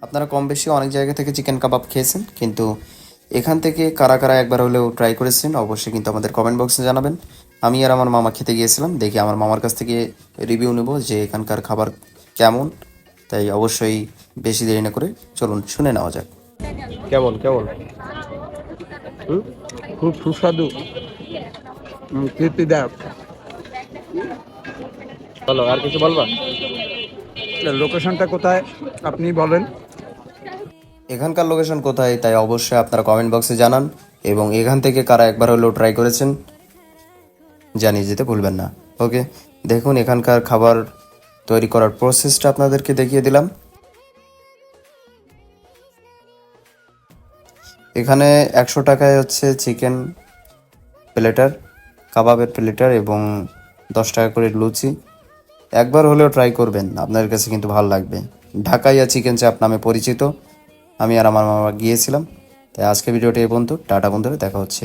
আপনারা কম বেশি অনেক জায়গা থেকে চিকেন কাবাব খেয়েছেন, কিন্তু এখান থেকে কারা কারা একবার হলেও ট্রাই করেছেন অবশ্যই কিন্তু আমাদের কমেন্ট বক্সে জানাবেন। আমি আর আমার মামা খেতে গিয়েছিলাম, দেখি আমার মামার কাছ থেকে রিভিউ নেব যে এখানকার খাবার কেমন। তাই অবশ্যই বেশি দেরি না করে চলুন শুনে নেওয়া যাক। কেমন কেমন? খুব সুস্বাদু, তৃপ্তিদায়ক। বলো, আর কিছু বলবা? লোকেশনটা কোথায় আপনি বলেন। এখানকার লোকেশন কোথায় তাই অবশ্যই আপনারা কমেন্ট বক্সে জানান, এবং এখান থেকে কারা একবার হলেও ট্রাই করেছেন জানিয়ে যেতে ভুলবেন না। ওকে, দেখুন এখানকার খাবার তৈরি করার প্রসেসটা আপনাদেরকে দেখিয়ে দিলাম। এখানে 100 টাকায় হচ্ছে চিকেন প্লেটার, কাবাবের প্লেটার এবং 10 টাকা করে লুচি। একবার হলেও ট্রাই করবেন, আপনাদের কাছে কিন্তু ভালো লাগবে। ঢাকাইয়া চিকেন চাপ নামে পরিচিত। আমি আর আমার মামা গিয়েছিলাম। তাই আজকে ভিডিওটি এই পর্যন্ত। টাটা বন্ধুরা, দেখা হচ্ছে